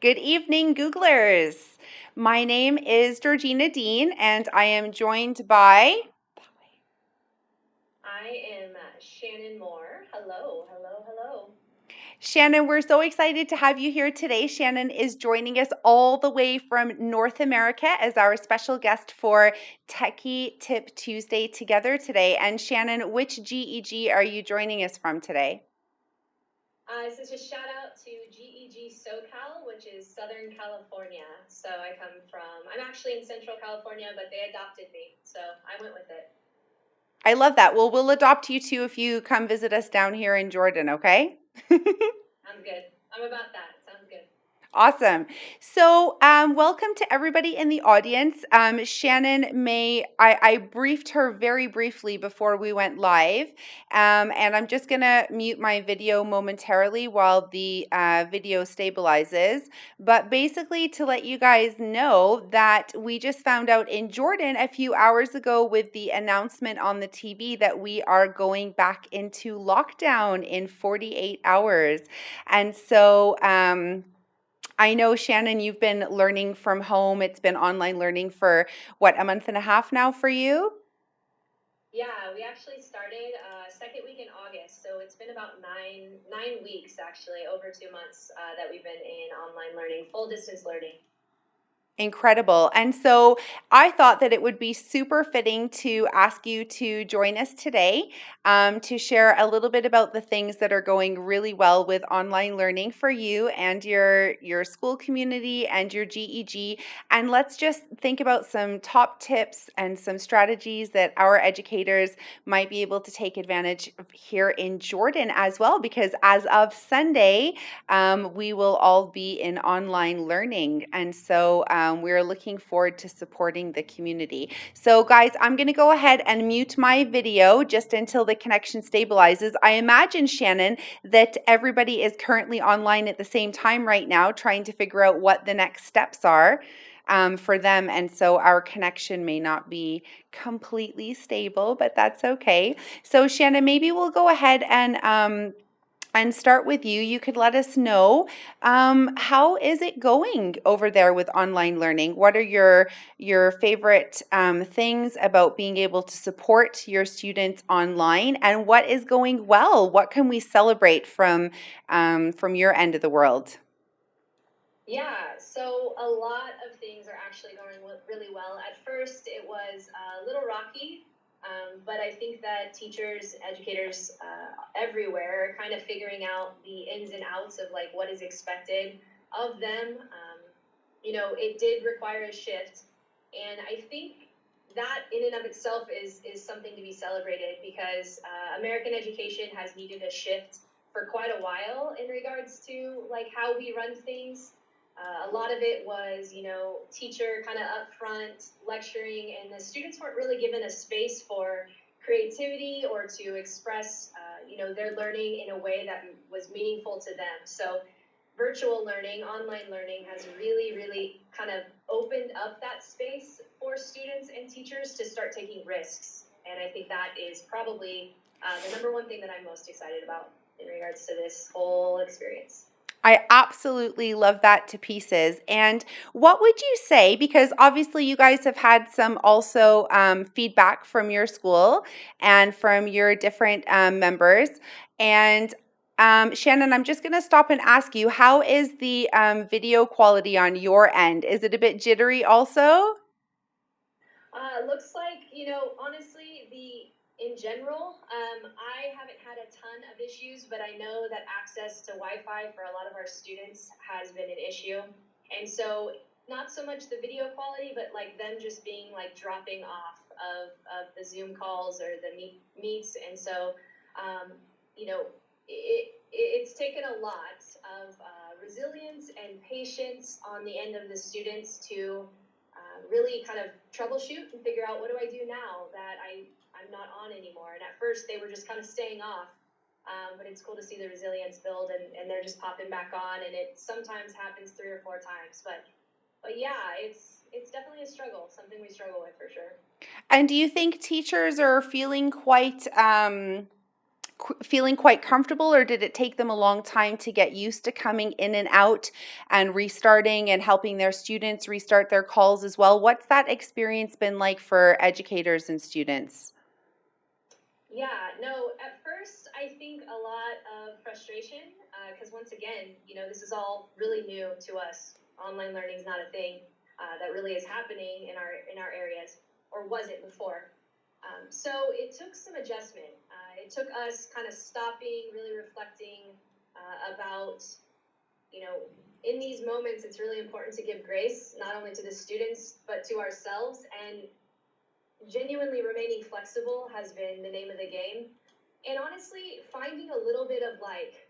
Good evening, Googlers. My name is Georgina Dean, and I am joined by... I am Shannon Moore. Hello, hello, hello. Shannon, we're so excited to have you here today. Shannon is joining us all the way from North America as our special guest for Techie Tip Tuesday together today. And Shannon, which GEG are you joining us from today? This is a shout out to GEG SoCal, which is Southern California. So I'm actually in Central California, but they adopted me, so I went with it. I love that. Well, we'll adopt you too if you come visit us down here in Jordan, okay? I'm good. I'm about that. Sounds good. Awesome. So, welcome to everybody in the audience. Shannon I briefed her very briefly before we went live, and I'm just going to mute my video momentarily while the video stabilizes. But basically, to let you guys know that we just found out in Jordan a few hours ago with the announcement on the TV that we are going back into lockdown in 48 hours. And so, I know, Shannon, you've been learning from home. It's been online learning for what, a month and a half now for you? Yeah, we actually started second week in August, so it's been about nine weeks actually, over 2 months that we've been in online learning, full distance learning. Incredible. And so I thought that it would be super fitting to ask you to join us today to share a little bit about the things that are going really well with online learning for you and your school community and your GEG. And let's just think about some top tips and some strategies that our educators might be able to take advantage of here in Jordan as well, because as of Sunday, we will all be in online learning. And so we're looking forward to supporting the community. So guys, I'm going to go ahead and mute my video just until the connection stabilizes. I imagine, Shannon, that everybody is currently online at the same time right now, trying to figure out what the next steps are for them. And so our connection may not be completely stable, but that's okay. So Shannon, maybe we'll go ahead and start with you. You could let us know, how is it going over there with online learning? What are your favorite things about being able to support your students online, and what is going well? What can we celebrate from your end of the world? Yeah, so a lot of things are actually going really well. At first, it was a little rocky, but I think that teachers, educators everywhere are kind of figuring out the ins and outs of like what is expected of them. It did require a shift, and I think that in and of itself is something to be celebrated because American education has needed a shift for quite a while in regards to like how we run things. A lot of it was, teacher kind of upfront lecturing, and the students weren't really given a space for creativity or to express, their learning in a way that was meaningful to them. So virtual learning, online learning has really, really kind of opened up that space for students and teachers to start taking risks. And I think that is probably the number one thing that I'm most excited about in regards to this whole experience. I absolutely love that to pieces. And what would you say, because obviously you guys have had some also feedback from your school and from your different members. And Shannon, I'm just going to stop and ask you, how is the video quality on your end? Is it a bit jittery also? Looks like, honestly, in general, I haven't had a ton of issues, but I know that access to Wi-Fi for a lot of our students has been an issue. And so not so much the video quality, but like them just being like dropping off of the Zoom calls or the meets. And so, um, it's taken a lot of resilience and patience on the end of the students to really kind of troubleshoot and figure out, what do I do now that I'm not on anymore. And at first they were just kind of staying off, but it's cool to see the resilience build, and they're just popping back on, and it sometimes happens 3 or 4 times, but yeah, it's definitely a struggle, something we struggle with for sure. And do you think teachers are feeling quite feeling quite comfortable, or did it take them a long time to get used to coming in and out and restarting and helping their students restart their calls as well? What's that experience been like for educators and students? Yeah, no, at first I think a lot of frustration because once again, this is all really new to us. Online learning is not a thing that really is happening in our areas, or was it before? So it took some adjustment. It took us kind of stopping, really reflecting about, you know, in these moments, it's really important to give grace not only to the students but to ourselves, and genuinely remaining flexible has been the name of the game. And honestly, finding a little bit of like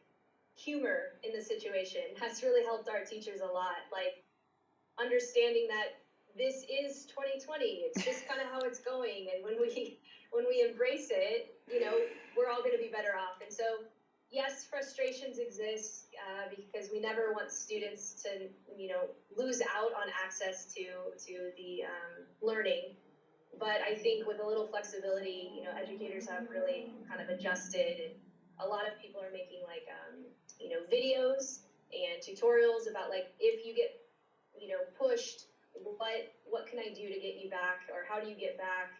humor in the situation has really helped our teachers a lot. Like understanding that this is 2020. It's just kind of how it's going, and when we embrace it, we're all going to be better off. And so, yes, frustrations exist because we never want students to lose out on access to the learning. But I think with a little flexibility, educators have really kind of adjusted, and a lot of people are making like videos and tutorials about like if you get pushed, what can I do to get you back, or how do you get back,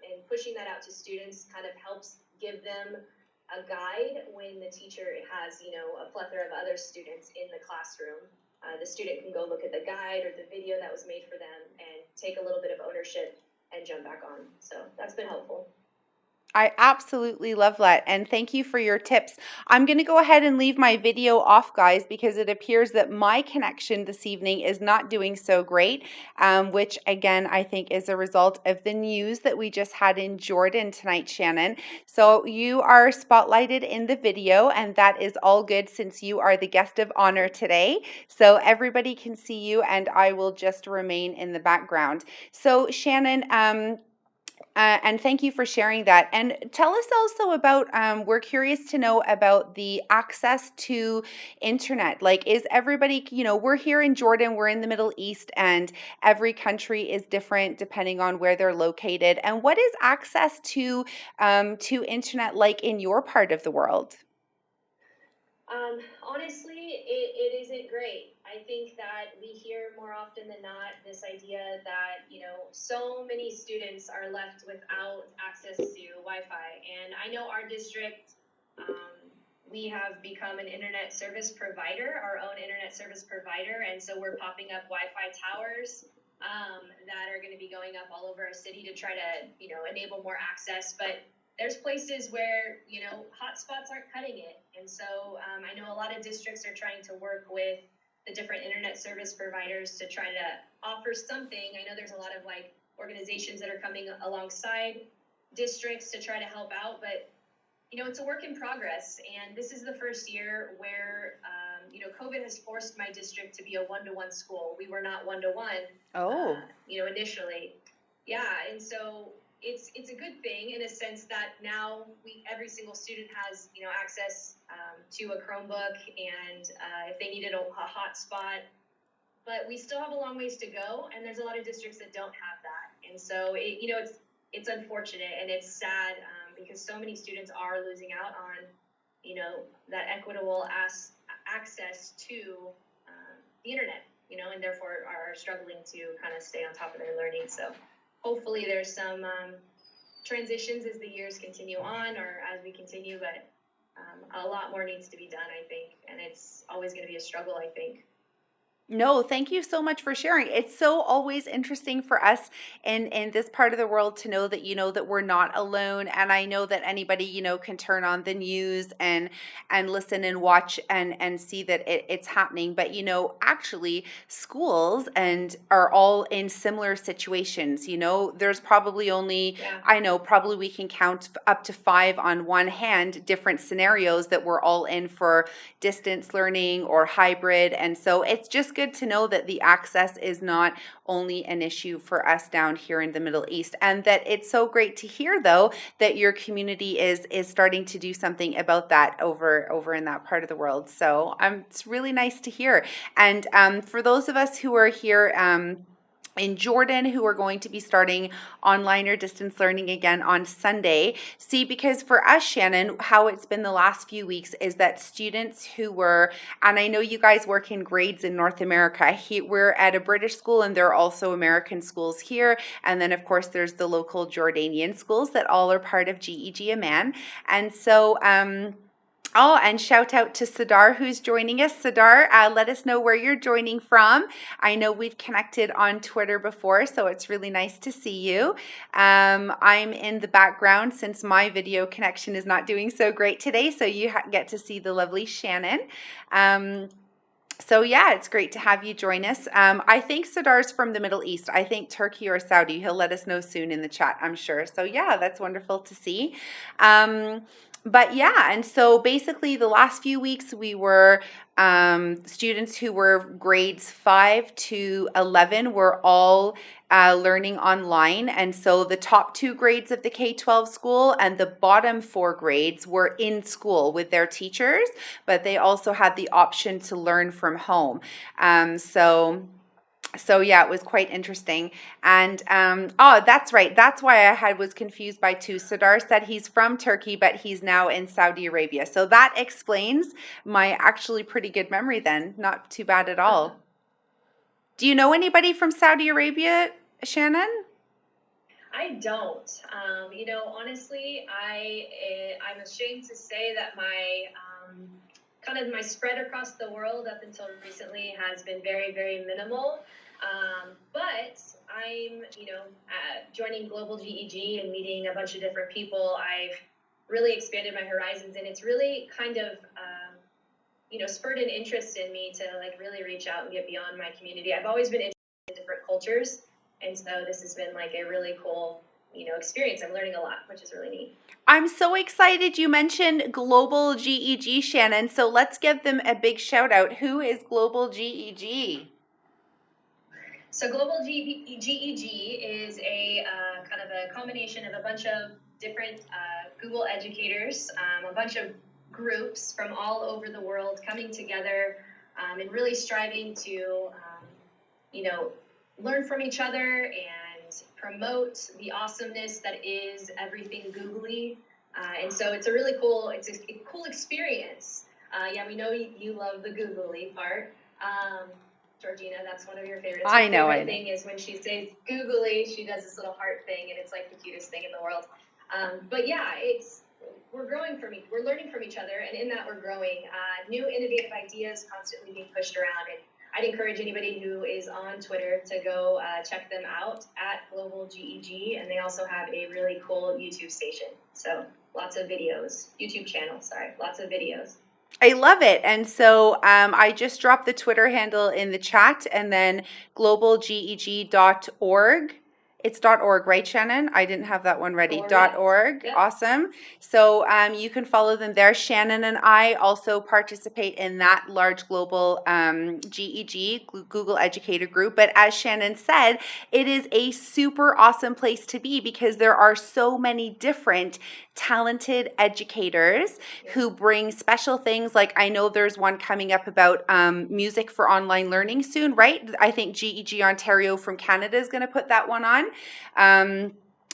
and pushing that out to students kind of helps give them a guide when the teacher has a plethora of other students in the classroom. The student can go look at the guide or the video that was made for them and take a little bit of ownership and jump back on. So that's been helpful. I absolutely love that. And thank you for your tips. I'm going to go ahead and leave my video off, guys, because it appears that my connection this evening is not doing so great, which again, I think is a result of the news that we just had in Jordan tonight, Shannon. So you are spotlighted in the video, and that is all good since you are the guest of honor today. So everybody can see you, and I will just remain in the background. So Shannon, and thank you for sharing that. And tell us also about, we're curious to know about the access to internet. Like, is everybody, we're here in Jordan, we're in the Middle East, and every country is different depending on where they're located. And what is access to internet like in your part of the world? Honestly, it isn't great. I think that we hear more often than not this idea that, so many students are left without access to Wi-Fi. And I know our district, we have become an internet service provider, our own internet service provider. And so we're popping up Wi-Fi towers that are going to be going up all over our city to try to, enable more access. But there's places where hotspots aren't cutting it, and so I know a lot of districts are trying to work with the different internet service providers to try to offer something. I know there's a lot of like organizations that are coming alongside districts to try to help out, but it's a work in progress, and this is the first year where COVID has forced my district to be a one-to-one school. We were not one-to-one Oh, initially. Yeah, and so it's a good thing in a sense that now every single student has access to a Chromebook, and if they needed a hotspot, but we still have a long ways to go, and there's a lot of districts that don't have that, and so it's unfortunate and it's sad because so many students are losing out on that equitable access to the internet, and therefore are struggling to kind of stay on top of their learning. So hopefully there's some transitions as the years continue on, or as we continue, but a lot more needs to be done, I think, and it's always going to be a struggle, I think. no, thank you so much for sharing. It's so always interesting for us in this part of the world to know that that we're not alone. And I know that anybody can turn on the news and listen and watch and see that it's happening. But actually, schools and are all in similar situations. There's probably only Yeah. I know probably we can count up to 5 on one hand different scenarios that we're all in for distance learning or hybrid. And so it's just good to know that the access is not only an issue for us down here in the Middle East, and that it's so great to hear though that your community is starting to do something about that over in that part of the world. So it's really nice to hear. And for those of us who are here in Jordan who are going to be starting online or distance learning again on Sunday. See, because for us, Shannon, how it's been the last few weeks is that students who were, and I know you guys work in grades in North America, we're at a British school and there are also American schools here. And then, of course, there's the local Jordanian schools that all are part of GEG Amman. And so, oh, and shout out to Sadar who's joining us. Sadar, let us know where you're joining from. I know we've connected on Twitter before, so it's really nice to see you. I'm in the background since my video connection is not doing so great today, so you get to see the lovely Shannon. So yeah, it's great to have you join us. I think Sadar's from the Middle East. I think Turkey or Saudi. He'll let us know soon in the chat, I'm sure. So yeah, that's wonderful to see. But yeah, and so basically the last few weeks we were students who were grades 5 to 11 were all learning online. And so the top 2 grades of the K-12 school and the bottom 4 grades were in school with their teachers, but they also had the option to learn from home. So yeah, it was quite interesting. And oh, that's right. That's why I was confused by 2. Sadar said he's from Turkey, but he's now in Saudi Arabia. So that explains my actually pretty good memory then. Not too bad at all. Do you know anybody from Saudi Arabia, Shannon? I don't. Honestly, I'm ashamed to say that my kind of my spread across the world up until recently has been very, very minimal. But I'm, joining Global GEG and meeting a bunch of different people. I've really expanded my horizons, and it's really kind of, spurred an interest in me to like really reach out and get beyond my community. I've always been interested in different cultures, and so this has been like a really cool, experience. I'm learning a lot, which is really neat. I'm so excited you mentioned Global GEG, Shannon. So let's give them a big shout out. Who is Global GEG? So Global GEG is a kind of a combination of a bunch of different Google educators, a bunch of groups from all over the world coming together and really striving to, learn from each other and promote the awesomeness that is everything googly. And so it's a really cool, it's a cool experience. Yeah, we know you love the googly part. Georgina, that's one of your favorites. I know. My favorite thing is when she says googly, she does this little heart thing, and it's like the cutest thing in the world. But yeah, we're learning from each other, and in that we're growing. New innovative ideas constantly being pushed around, and I'd encourage anybody who is on Twitter to go check them out at Global GEG, and they also have a really cool YouTube station. So lots of videos, YouTube channel, lots of videos. I love it. And so I just dropped the Twitter handle in the chat, and then globaljeg.org. It's .org, right, Shannon? I didn't have that one ready. .org. Yep. Awesome. So you can follow them there. Shannon and I also participate in that large global GEG, Google Educator Group. But as Shannon said, it is a super awesome place to be because there are so many different talented educators who bring special things. Like I know there's one coming up about music for online learning soon, right? I think GEG Ontario from Canada is going to put that one on.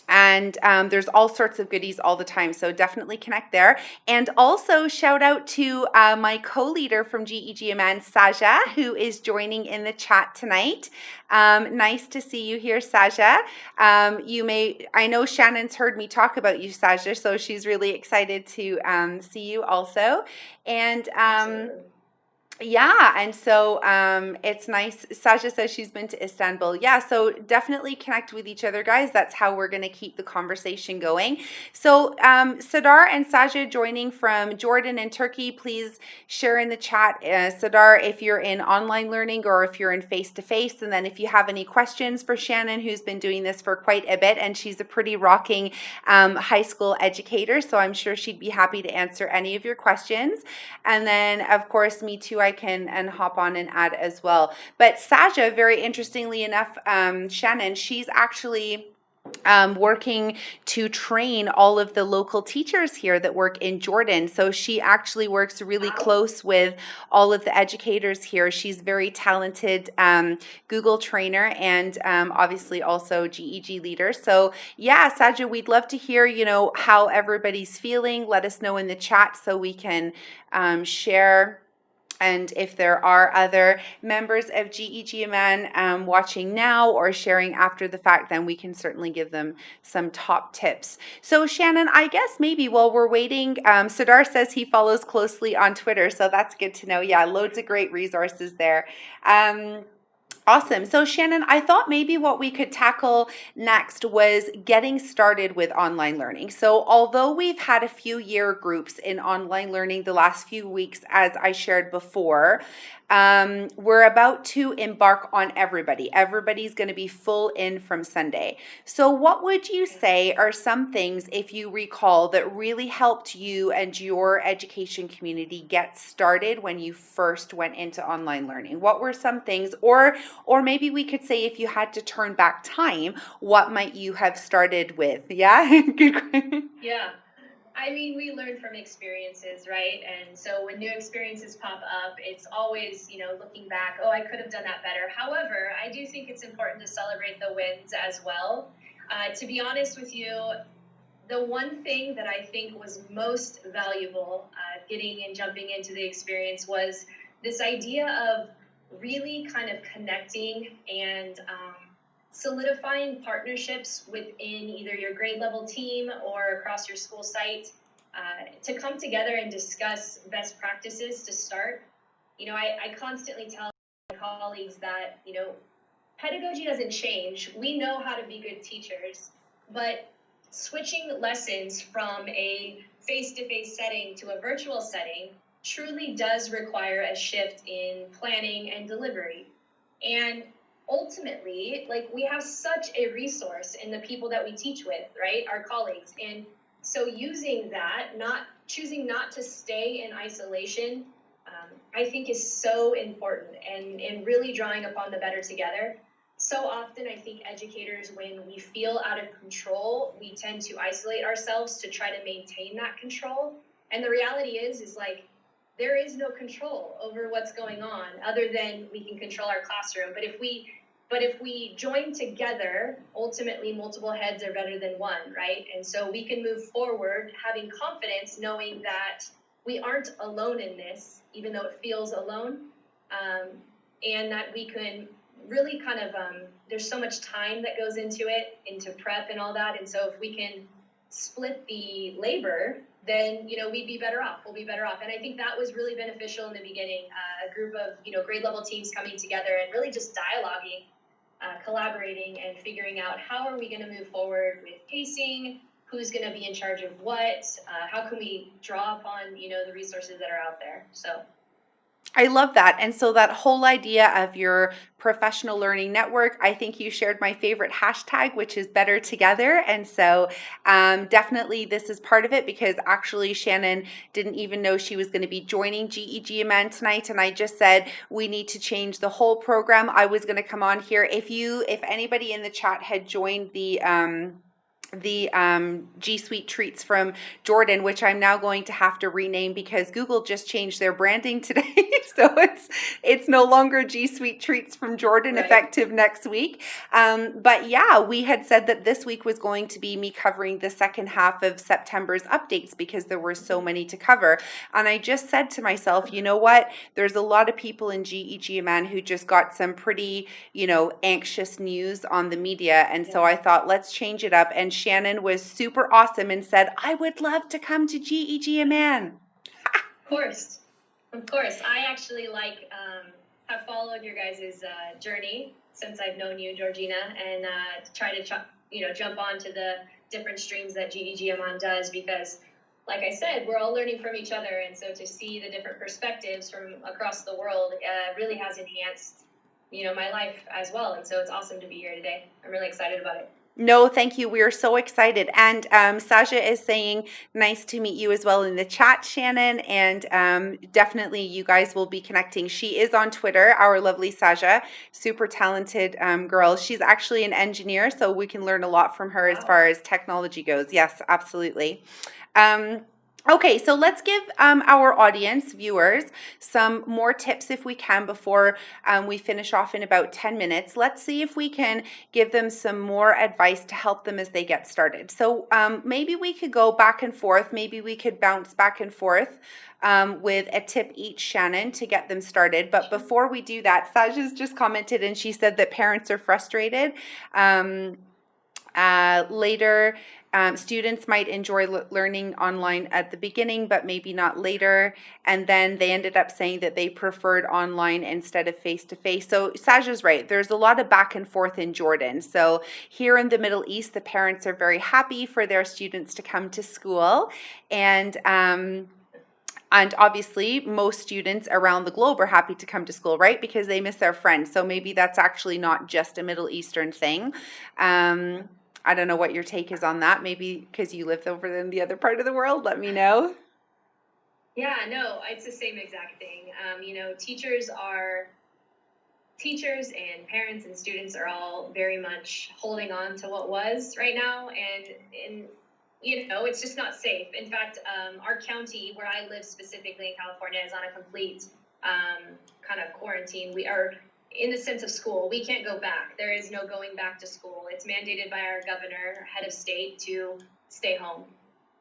And there's all sorts of goodies all the time, so definitely connect there. And also shout out to my co-leader from GEG Amman, Saja, who is joining in the chat tonight. Nice to see you here, Saja. I know Shannon's heard me talk about you, Saja, so she's really excited to see you also. And yeah, and so it's nice. Sasha says she's been to Istanbul. Yeah, so definitely connect with each other, guys. That's how we're going to keep the conversation going. So Sadar and Sasha joining from Jordan and Turkey, please share in the chat, Sadar, if you're in online learning or if you're in face-to-face. And then if you have any questions for Shannon, who's been doing this for quite a bit, and she's a pretty rocking high school educator, so I'm sure she'd be happy to answer any of your questions. And then, of course, me too, I can hop on and add as well. But Saja, very interestingly enough, Shannon, she's actually working to train all of the local teachers here that work in Jordan. So she actually works really close with all of the educators here. She's very talented Google trainer and obviously also GEG leader. So yeah, Saja, we'd love to hear, how everybody's feeling. Let us know in the chat so we can share. And if there are other members of GEGMN watching now or sharing after the fact, then we can certainly give them some top tips. So Shannon, I guess maybe while we're waiting, Sadar says he follows closely on Twitter, so that's good to know. Yeah, loads of great resources there. Awesome. So Shannon, I thought maybe what we could tackle next was getting started with online learning. So although we've had a few year groups in online learning the last few weeks, as I shared before, we're about to embark on everybody. Everybody's going to be full in from Sunday. So what would you say are some things, if you recall, that really helped you and your education community get started when you first went into online learning? What were some things, or maybe we could say if you had to turn back time, what might you have started with? Yeah, good. Yeah. I mean, we learn from experiences, right? And so when new experiences pop up, it's always, looking back, oh, I could have done that better. However, I do think it's important to celebrate the wins as well. To be honest with you, the one thing that I think was most valuable getting and jumping into the experience was this idea of really kind of connecting and solidifying partnerships within either your grade level team or across your school site to come together and discuss best practices to start. I constantly tell my colleagues that, pedagogy doesn't change. We know how to be good teachers, but switching lessons from a face-to-face setting to a virtual setting truly does require a shift in planning and delivery. And ultimately, we have such a resource in the people that we teach with, right? Our colleagues. And so using that, choosing not to stay in isolation, I think is so important, and really drawing upon the better together. So often I think educators, when we feel out of control, we tend to isolate ourselves to try to maintain that control. And the reality is there is no control over what's going on other than we can control our classroom. But if we join together, ultimately multiple heads are better than one, right? And so we can move forward having confidence, knowing that we aren't alone in this, even though it feels alone, and that we can really kind of, there's so much time that goes into it, into prep and all that. And so if we can split the labor, then, we'd be better off. We'll be better off. And I think that was really beneficial in the beginning, a group of, grade level teams coming together and really just dialoguing, collaborating and figuring out how are we going to move forward with pacing, who's going to be in charge of what, how can we draw upon, the resources that are out there. So I love that. And so that whole idea of your professional learning network, I think you shared my favorite hashtag, which is better together. And so definitely this is part of it, because actually Shannon didn't even know she was going to be joining GEGMN tonight. And I just said, we need to change the whole program. I was going to come on here. If anybody in the chat had joined the G Suite treats from Jordan, which I'm now going to have to rename because Google just changed their branding today. So it's no longer G Suite treats from Jordan, right, effective next week. But yeah, we had said that this week was going to be me covering the second half of September's updates because there were so many to cover. And I just said to myself, you know what? There's a lot of people in GEGMN who just got some pretty, anxious news on the media. And so I thought, let's change it up. And Shannon was super awesome and said, I would love to come to GEGMN. Of course. I actually have followed your guys' journey since I've known you, Georgina, and try to jump onto the different streams that GEGMN does, because like I said, we're all learning from each other. And so to see the different perspectives from across the world really has enhanced, my life as well. And so it's awesome to be here today. I'm really excited about it. No, thank you. We are so excited. And Sasha is saying, nice to meet you as well in the chat, Shannon. And definitely you guys will be connecting. She is on Twitter, our lovely Sasha, super talented girl. She's actually an engineer, so we can learn a lot from her as Wow. far as technology goes. Yes, absolutely. Okay, so let's give our audience, viewers, some more tips if we can before we finish off in about 10 minutes. Let's see if we can give them some more advice to help them as they get started. So maybe we could go back and forth. Maybe we could bounce back and forth with a tip each, Shannon, to get them started. But before we do that, Saj's just commented and she said that parents are frustrated. Later, students might enjoy learning online at the beginning, but maybe not later. And then they ended up saying that they preferred online instead of face-to-face. So Saja's right. There's a lot of back and forth in Jordan. So here in the Middle East, the parents are very happy for their students to come to school. And obviously, most students around the globe are happy to come to school, right? Because they miss their friends. So maybe that's actually not just a Middle Eastern thing. I don't know what your take is on that. Maybe because you live over in the other part of the world. Let me know. Yeah, no, it's the same exact thing. Teachers and parents and students are all very much holding on to what was right now, and it's just not safe. In fact, our county where I live specifically in California is on a complete kind of quarantine. We are in the sense of school. We can't go back. There is no going back to school. It's mandated by our governor, head of state, to stay home.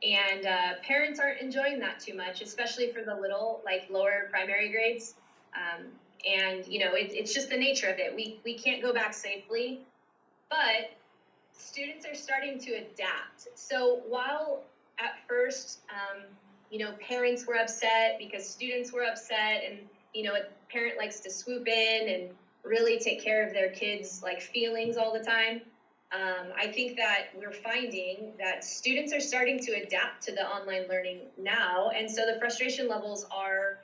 And parents aren't enjoying that too much, especially for the little, like lower primary grades. And it's just the nature of it. We can't go back safely, but students are starting to adapt. So while at first, parents were upset because students were upset, and a parent likes to swoop in and really take care of their kids' like feelings all the time. I think that we're finding that students are starting to adapt to the online learning now, and so the frustration levels are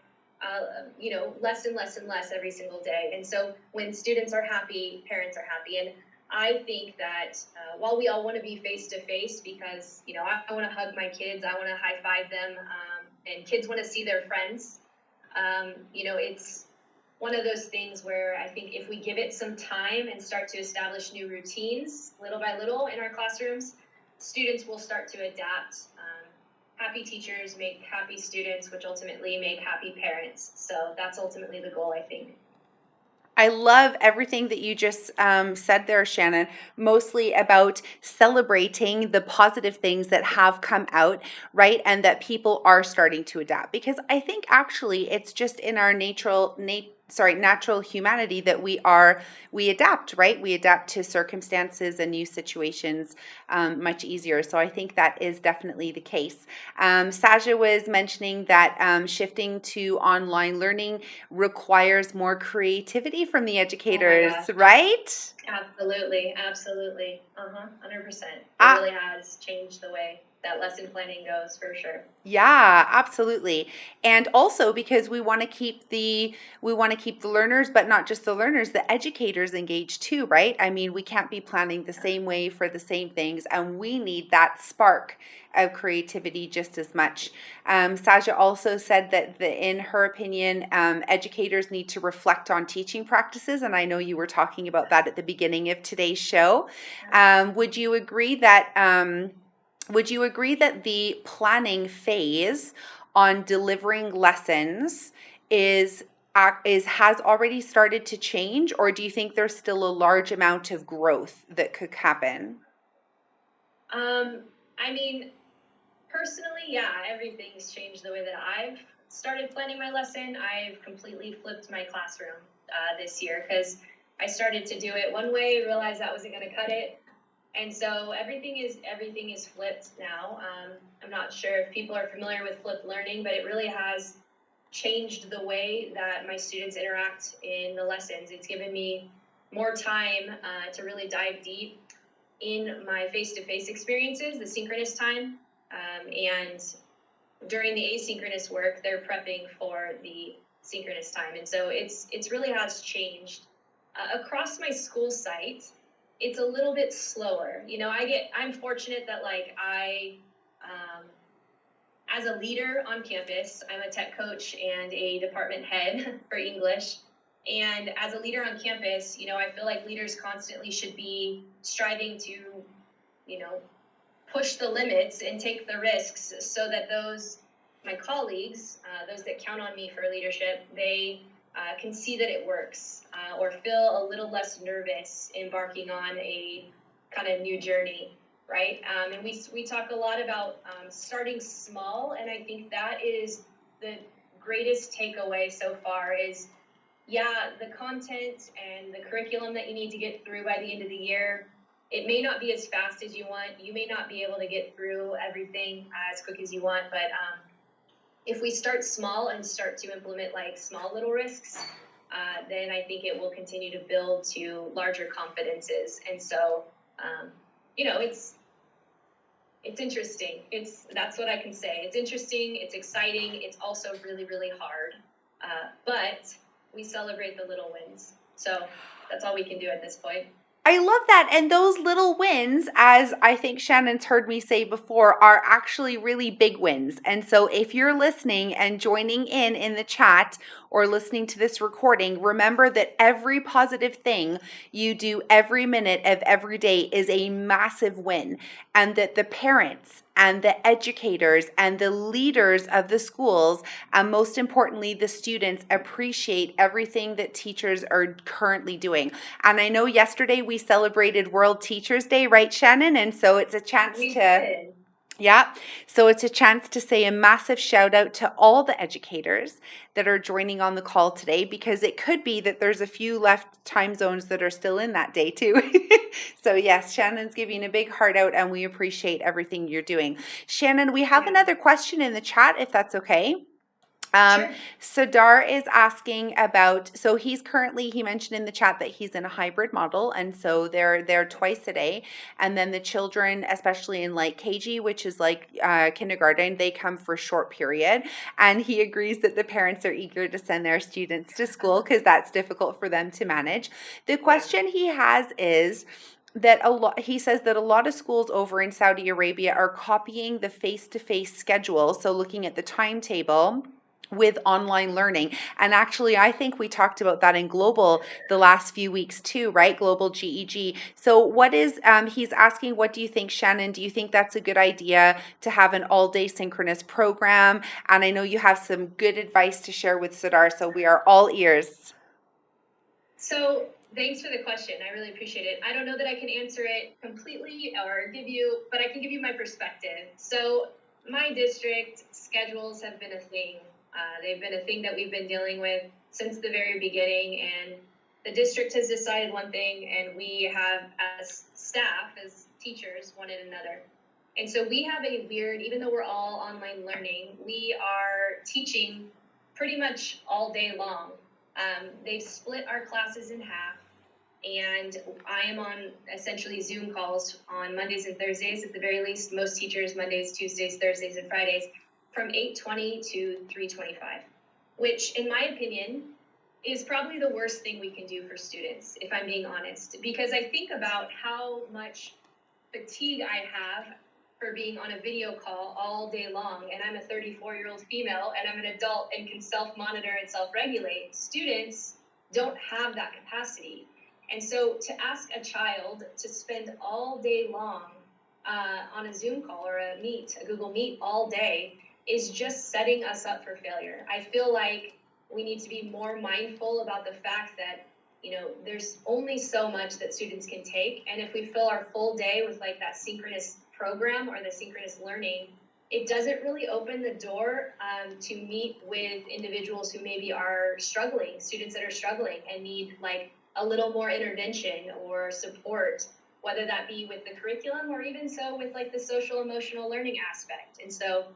less and less and less every single day. And so when students are happy, parents are happy. And I think that while we all want to be face to face, because I want to hug my kids, I want to high five them, and kids want to see their friends. It's one of those things where I think if we give it some time and start to establish new routines little by little in our classrooms, students will start to adapt. Happy teachers make happy students, which ultimately make happy parents. So that's ultimately the goal, I think. I love everything that you just said there, Shannon, mostly about celebrating the positive things that have come out, right? And that people are starting to adapt. Because I think actually it's just in our natural humanity that we adapt, right? We adapt to circumstances and new situations much easier. So I think that is definitely the case. Saja was mentioning that shifting to online learning requires more creativity from the educators, right? Absolutely, absolutely. 100%. It really has changed the way that lesson planning goes, for sure. Yeah, absolutely. And also because we want to keep the learners, but not just the learners, the educators engaged too, right? I mean, we can't be planning the same way for the same things, and we need that spark of creativity just as much. Saja also said that in her opinion, educators need to reflect on teaching practices, and I know you were talking about that at the beginning of today's show. Would you agree that the planning phase on delivering lessons has already started to change, or do you think there's still a large amount of growth that could happen? I mean, personally, yeah, everything's changed the way that I've started planning my lesson. I've completely flipped my classroom this year because I started to do it one way, realized that wasn't going to cut it. And so everything is flipped now. I'm not sure if people are familiar with flipped learning, but it really has changed the way that my students interact in the lessons. It's given me more time to really dive deep in my face-to-face experiences, the synchronous time, and during the asynchronous work, they're prepping for the synchronous time. And so it's really has changed. Across my school site, it's a little bit slower. I'm fortunate that like as a leader on campus, I'm a tech coach and a department head for English. And as a leader on campus, I feel like leaders constantly should be striving to, you know, push the limits and take the risks so that my colleagues, those that count on me for leadership, they can see that it works or feel a little less nervous embarking on a kind of new journey, right? And we talk a lot about starting small, and I think that is the greatest takeaway so far is, yeah, the content and the curriculum that you need to get through by the end of the year, it may not be as fast as you want. You may not be able to get through everything as quick as you want, but if we start small and start to implement like small little risks, then I think it will continue to build to larger confidences. And so, it's interesting. That's what I can say. It's interesting. It's exciting. It's also really, really hard. But we celebrate the little wins. So that's all we can do at this point. I love that. And those little wins, as I think Shannon's heard me say before, are actually really big wins. And so if you're listening and joining in the chat or listening to this recording, remember that every positive thing you do every minute of every day is a massive win, and that the parents and the educators and the leaders of the schools, and most importantly, the students, appreciate everything that teachers are currently doing. And I know yesterday we celebrated World Teachers Day, right, Shannon? And so it's a chance We to... did. Yeah, so it's a chance to say a massive shout out to all the educators that are joining on the call today, because it could be that there's a few left time zones that are still in that day too. So yes, Shannon's giving a big heart out, and we appreciate everything you're doing. Shannon, we have another question in the chat, if that's okay. Sure. Sadar is asking about, so he mentioned in the chat that he's in a hybrid model, and so they're there twice a day, and then the children, especially in like KG, which is like kindergarten, they come for a short period, and he agrees that the parents are eager to send their students to school because that's difficult for them to manage. The question he has is that he says that a lot of schools over in Saudi Arabia are copying the face-to-face schedule, so looking at the timetable with online learning. And actually, I think we talked about that in Global the last few weeks too, right? Global GEG. So what is, he's asking, what do you think, Shannon? Do you think that's a good idea to have an all-day synchronous program? And I know you have some good advice to share with Sadar, so we are all ears. So thanks for the question. I really appreciate it. I don't know that I can answer it completely but I can give you my perspective. So my district schedules have been a thing. They've been a thing that we've been dealing with since the very beginning, and the district has decided one thing, and we have, as staff, as teachers, wanted another. And so we have a weird, even though we're all online learning, we are teaching pretty much all day long. They've split our classes in half, and I am on essentially Zoom calls on Mondays and Thursdays at the very least. Most teachers, Mondays, Tuesdays, Thursdays, and Fridays, from 8:20 to 3:25, which in my opinion is probably the worst thing we can do for students, if I'm being honest, because I think about how much fatigue I have for being on a video call all day long, and I'm a 34-year-old female, and I'm an adult and can self-monitor and self-regulate. Students don't have that capacity. And so to ask a child to spend all day long on a Zoom call or a Google Meet all day is just setting us up for failure. I feel like we need to be more mindful about the fact that, there's only so much that students can take. And if we fill our full day with like that synchronous program or the synchronous learning, it doesn't really open the door to meet with individuals who maybe are struggling, students that are struggling and need like a little more intervention or support, whether that be with the curriculum or even so with like the social emotional learning aspect. And so,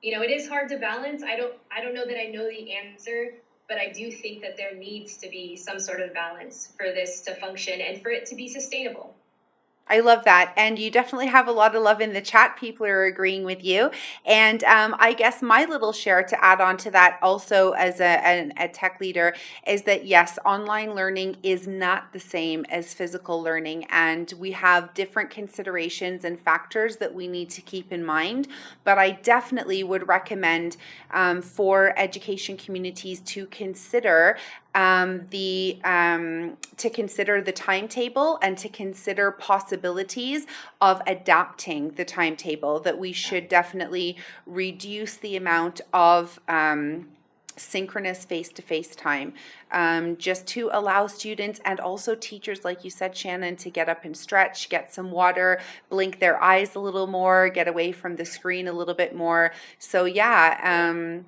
it is hard to balance. I don't know that I know the answer, but I do think that there needs to be some sort of balance for this to function and for it to be sustainable. I love that. And you definitely have a lot of love in the chat. People are agreeing with you. And I guess my little share to add on to that also as a tech leader is that yes, online learning is not the same as physical learning. And we have different considerations and factors that we need to keep in mind. But I definitely would recommend for education communities to consider to consider the timetable and to consider possibilities of adapting the timetable, that we should definitely reduce the amount of synchronous face-to-face time, just to allow students and also teachers, like you said, Shannon, to get up and stretch, get some water, blink their eyes a little more, get away from the screen a little bit more. So yeah,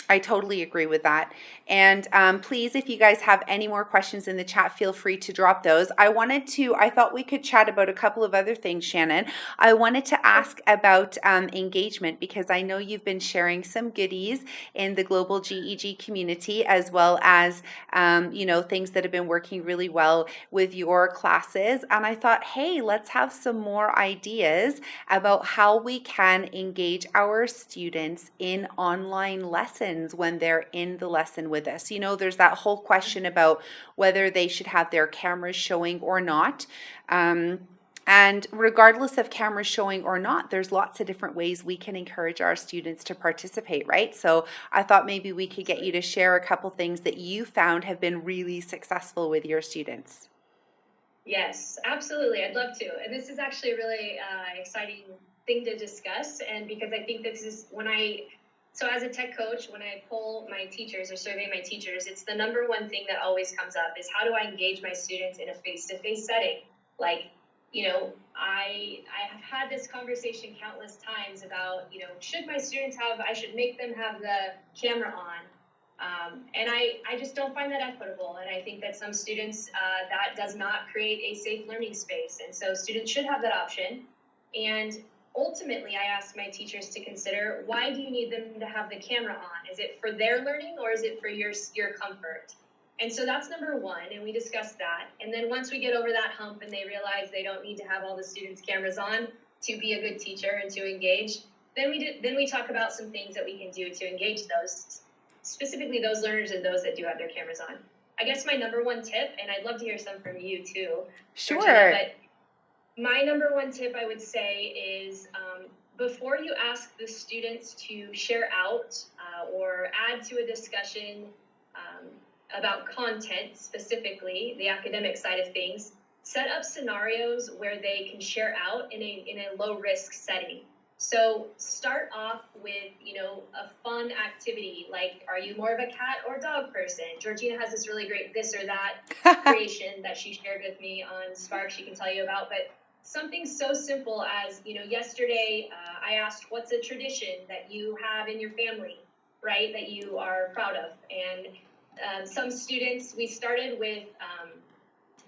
I totally agree with that. And please, if you guys have any more questions in the chat, feel free to drop those. I thought we could chat about a couple of other things, Shannon. I wanted to ask about engagement, because I know you've been sharing some goodies in the global GEG community, as well as, things that have been working really well with your classes. And I thought, hey, let's have some more ideas about how we can engage our students in online lessons when they're in the lesson with us. There's that whole question about whether they should have their cameras showing or not. And regardless of cameras showing or not, there's lots of different ways we can encourage our students to participate, right? So I thought maybe we could get you to share a couple things that you found have been really successful with your students. Yes, absolutely. I'd love to. And this is actually a really exciting thing to discuss. And because I think this is so as a tech coach, when I poll my teachers or survey my teachers, it's the number one thing that always comes up is how do I engage my students in a face-to-face setting? Like, I have had this conversation countless times about, should my students I should make them have the camera on. And I just don't find that equitable. And I think that some students, that does not create a safe learning space. And so students should have that option. And ultimately, I ask my teachers to consider, why do you need them to have the camera on? Is it for their learning, or is it for your comfort? And so that's number one, and we discussed that. And then once we get over that hump and they realize they don't need to have all the students' cameras on to be a good teacher and to engage, then we talk about some things that we can do to engage those, specifically those learners and those that do have their cameras on. I guess my number one tip, and I'd love to hear some from you too, Sure. Georgina, but my number one tip I would say is before you ask the students to share out or add to a discussion about content, specifically the academic side of things, set up scenarios where they can share out in a low risk setting. So start off with, a fun activity, like, are you more of a cat or dog person? Georgina has this really great this or that creation that she shared with me on Spark she can tell you about, but something so simple as, yesterday I asked, what's a tradition that you have in your family, right, that you are proud of? And some students, we started with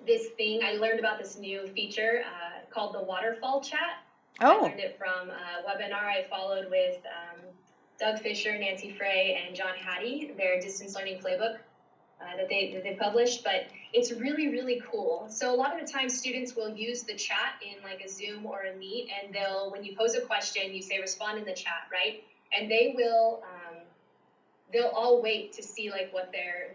this thing. I learned about this new feature called the waterfall chat. I learned it from a webinar I followed with Doug Fisher, Nancy Frey, and John Hattie, their distance learning playbook that they published. But it's really, really cool. So a lot of the time, students will use the chat in like a Zoom or a Meet, and when you pose a question, you say respond in the chat, right? And they will they'll all wait to see like what their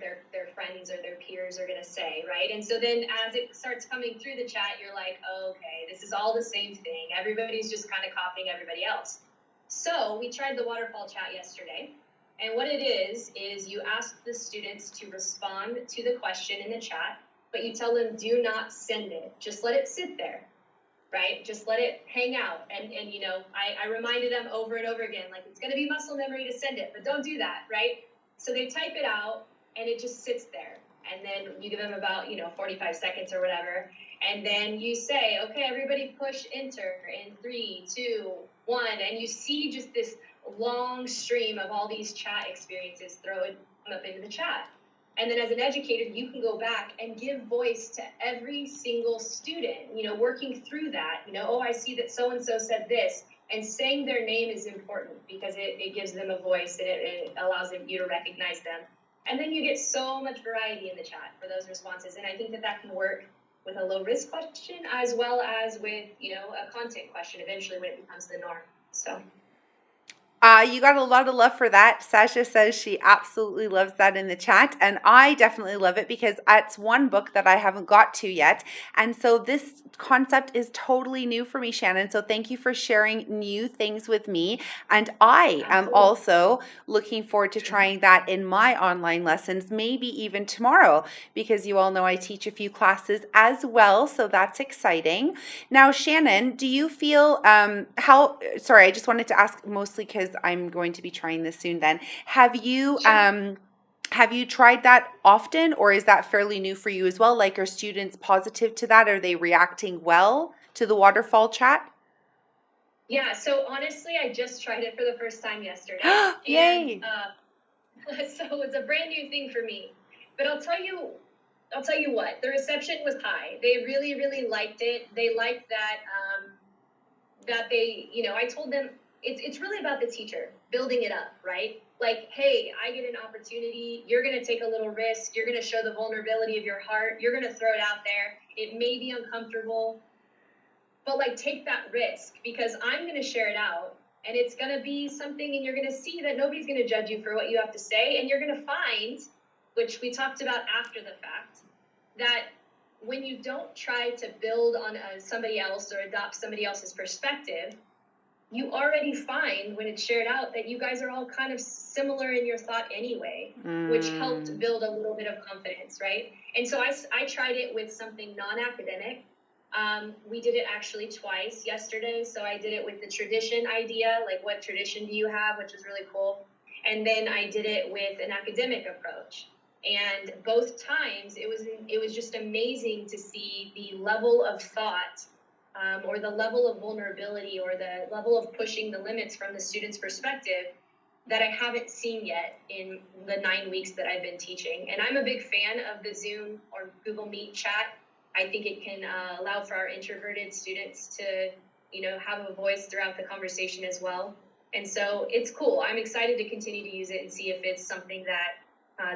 friends or their peers are going to say, right? And so then as it starts coming through the chat, you're like, oh, okay, this is all the same thing. Everybody's just kind of copying everybody else. So we tried the waterfall chat yesterday. And what it is you ask the students to respond to the question in the chat, but you tell them do not send it. Just let it sit there, right? Just let it hang out. And I reminded them over and over again, like, it's going to be muscle memory to send it, but don't do that, right? So they type it out and it just sits there. And then you give them about, 45 seconds or whatever. And then you say, okay, everybody push enter in 3, 2, 1. And you see just this long stream of all these chat experiences thrown up into the chat. And then as an educator, you can go back and give voice to every single student, working through that, oh, I see that so-and-so said this, and saying their name is important because it gives them a voice and it allows you to recognize them. And then you get so much variety in the chat for those responses. And I think that can work with a low risk question, as well as with, a content question eventually when it becomes the norm. So. You got a lot of love for that. Sasha says she absolutely loves that in the chat. And I definitely love it because it's one book that I haven't got to yet. And so this concept is totally new for me, Shannon. So thank you for sharing new things with me. And I am Absolutely. also looking forward to trying that in my online lessons, maybe even tomorrow, because you all know I teach a few classes as well. So that's exciting. Now, Shannon, do you feel sorry, I just wanted to ask mostly because I'm going to be trying this soon then. Sure. Have you tried that often, or is that fairly new for you as well? Like, are students positive to that? Are they reacting well to the waterfall chat? Yeah, so honestly, I just tried it for the first time yesterday. And Yay. so it's a brand new thing for me. But I'll tell you what, the reception was high. They really, really liked it. They liked that I told them it's really about the teacher building it up, right? Like, hey, I get an opportunity. You're going to take a little risk. You're going to show the vulnerability of your heart. You're going to throw it out there. It may be uncomfortable, but like take that risk because I'm going to share it out and it's going to be something and you're going to see that nobody's going to judge you for what you have to say. And you're going to find, which we talked about after the fact, that when you don't try to build on somebody else or adopt somebody else's perspective, you already find when it's shared out that you guys are all kind of similar in your thought anyway, which helped build a little bit of confidence, right? And so I tried it with something non-academic. We did it actually twice yesterday. So I did it with the tradition idea, like what tradition do you have, which is really cool. And then I did it with an academic approach. And both times it was just amazing to see the level of thought or the level of vulnerability or the level of pushing the limits from the student's perspective that I haven't seen yet in the 9 weeks that I've been teaching. And I'm a big fan of the Zoom or Google Meet chat. I think it can allow for our introverted students to, have a voice throughout the conversation as well. And so it's cool. I'm excited to continue to use it and see if it's something that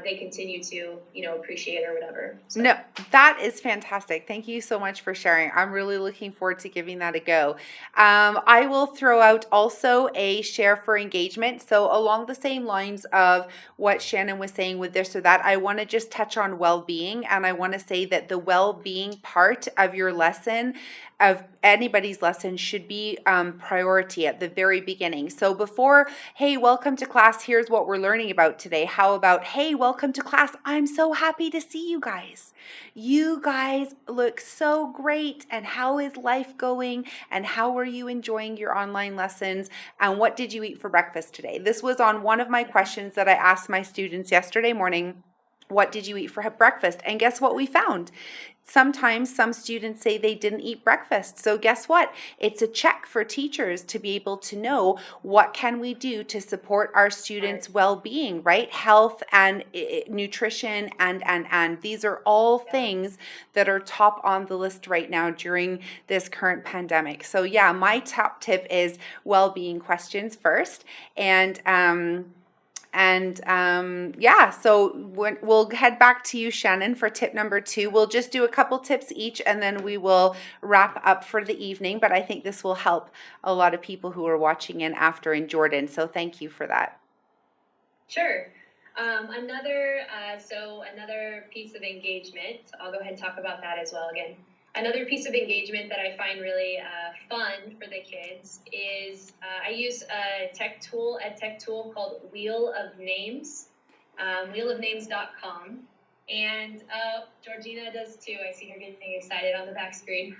they continue to, appreciate or whatever. So. No, that is fantastic. Thank you so much for sharing. I'm really looking forward to giving that a go. I will throw out also a share for engagement. So along the same lines of what Shannon was saying with this or that, I want to just touch on well-being. And I want to say that the well-being part of your lesson, of anybody's lesson, should be priority at the very beginning. So before, hey, welcome to class, here's what we're learning about today. How about, hey, welcome to class, I'm so happy to see you guys. You guys look so great. And how is life going? And how are you enjoying your online lessons? And what did you eat for breakfast today? This was on one of my questions that I asked my students yesterday morning. What did you eat for breakfast? And guess what we found? Sometimes some students say they didn't eat breakfast. So guess what? It's a check for teachers to be able to know what can we do to support our students' well-being, right? Health and nutrition and these are all things that are top on the list right now during this current pandemic. So yeah, my top tip is well-being questions first. Yeah, so we'll head back to you, Shannon, for tip number 2. We'll just do a couple tips each and then we will wrap up for the evening. But I think this will help a lot of people who are watching in after in Jordan. So thank you for that. Sure. Another piece of engagement, I'll go ahead and talk about that as well again. Another piece of engagement that I find really fun for the kids is I use a tech tool called Wheel of Names, wheelofnames.com. And Georgina does too. I see her getting excited on the back screen.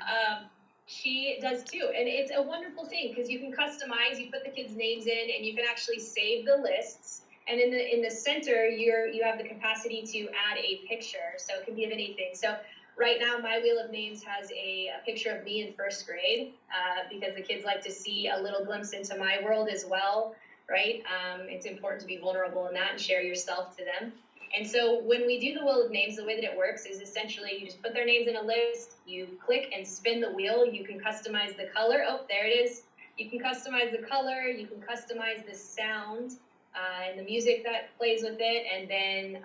She does too. And it's a wonderful thing because you can customize, you put the kids' names in, and you can actually save the lists. And in the center, you have the capacity to add a picture. So it can be of anything. So right now, my Wheel of Names has a picture of me in first grade because the kids like to see a little glimpse into my world as well, right? It's important to be vulnerable in that and share yourself to them. And so when we do the Wheel of Names, the way that it works is essentially you just put their names in a list, you click and spin the wheel, you can customize the color. Oh, there it is. You can customize the color, you can customize the sound and the music that plays with it. And then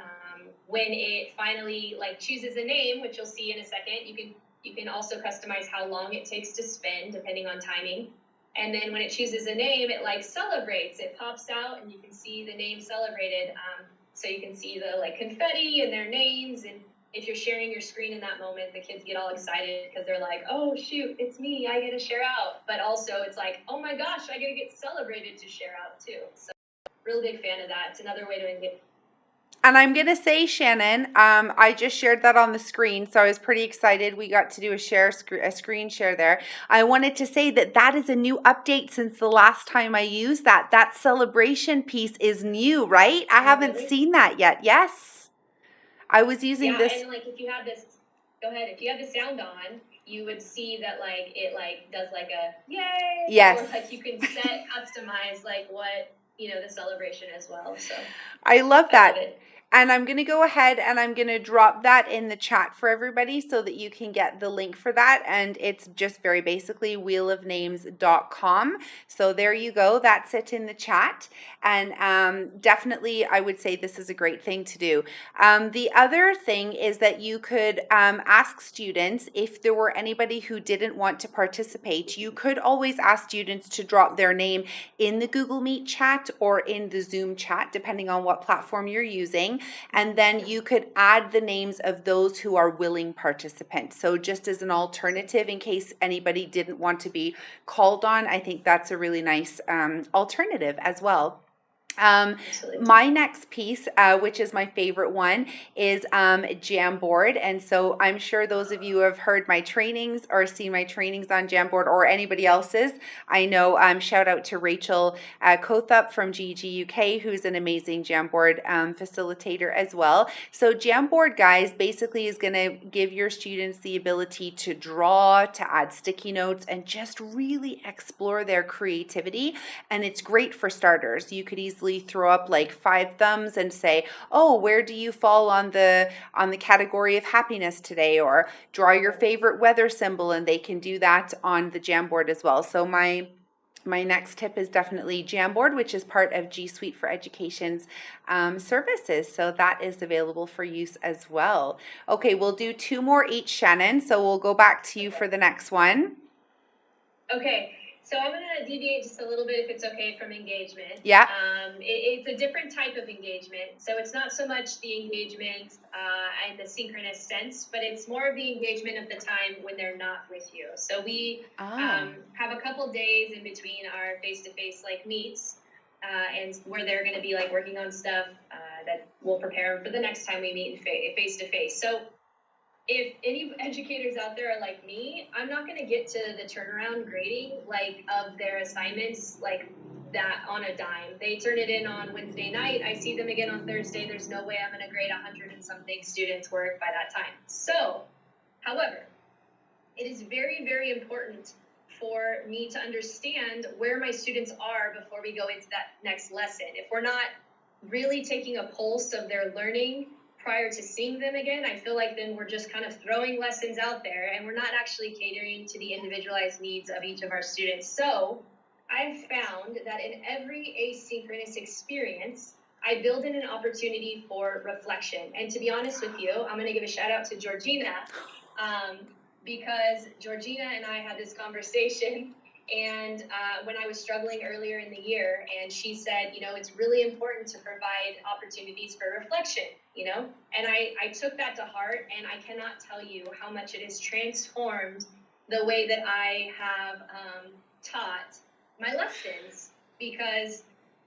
when it finally chooses a name, which you'll see in a second, you You can also customize how long it takes to spin, depending on timing. And then when it chooses a name, it like celebrates. It pops out, and you can see the name celebrated. So you can see the like confetti and their names. And if you're sharing your screen in that moment, the kids get all excited because they're like, "Oh shoot, it's me! I get to share out." But also, it's like, "Oh my gosh, I get to get celebrated to share out too." So, real big fan of that. It's another way to engage. And I'm going to say, Shannon, I just shared that on the screen, so I was pretty excited. We got to do a screen share there. I wanted to say that that is a new update since the last time I used that. That celebration piece is new, right? I haven't seen that yet. Yes. I was using this. Yeah, and like if you have this, go ahead. If you have the sound on, you would see that like it like does like a yay. Yes. Or like you can customize like what, the celebration as well. So I love that. I love it. And I'm going to go ahead and I'm going to drop that in the chat for everybody so that you can get the link for that. And it's just very basically wheelofnames.com. So there you go. That's it in the chat. And definitely, I would say this is a great thing to do. The other thing is that you could ask students if there were anybody who didn't want to participate. You could always ask students to drop their name in the Google Meet chat or in the Zoom chat, depending on what platform you're using. And then you could add the names of those who are willing participants. So just as an alternative, in case anybody didn't want to be called on, I think that's a really nice alternative as well. My next piece, which is my favorite one, is Jamboard. And so I'm sure those of you who have heard my trainings or seen my trainings on Jamboard or anybody else's. I know, shout out to Rachel Kothup from GG UK, who's an amazing Jamboard facilitator as well. So Jamboard, guys, basically is going to give your students the ability to draw, to add sticky notes, and just really explore their creativity. And it's great for starters. You could easily throw up like 5 thumbs and say, "Oh, where do you fall on the category of happiness today?" Or draw your favorite weather symbol, and they can do that on the Jamboard as well. So my next tip is definitely Jamboard, which is part of G Suite for Education's services. So that is available for use as well. Okay, we'll do 2 more each, Shannon. So we'll go back to you for the next one. Okay. So I'm going to deviate just a little bit, if it's okay, from engagement. Yeah. It's a different type of engagement. So it's not so much the engagement in the synchronous sense, but it's more of the engagement of the time when they're not with you. So we have a couple days in between our face-to-face like meets, and where they're going to be like working on stuff that will prepare them for the next time we meet face-to-face. So if any educators out there are like me, I'm not going to get to the turnaround grading like of their assignments like that on a dime. They turn it in on Wednesday night. I see them again on Thursday. There's no way I'm going to grade 100 and something students' work by that time. So, however, it is very, very important for me to understand where my students are before we go into that next lesson. If we're not really taking a pulse of their learning prior to seeing them again, I feel like then we're just kind of throwing lessons out there and we're not actually catering to the individualized needs of each of our students. So I've found that in every asynchronous experience, I build in an opportunity for reflection. And to be honest with you, I'm going to give a shout out to Georgina, because Georgina and I had this conversation and when I was struggling earlier in the year, and she said, it's really important to provide opportunities for reflection, and I took that to heart, and I cannot tell you how much it has transformed the way that I have taught my lessons, because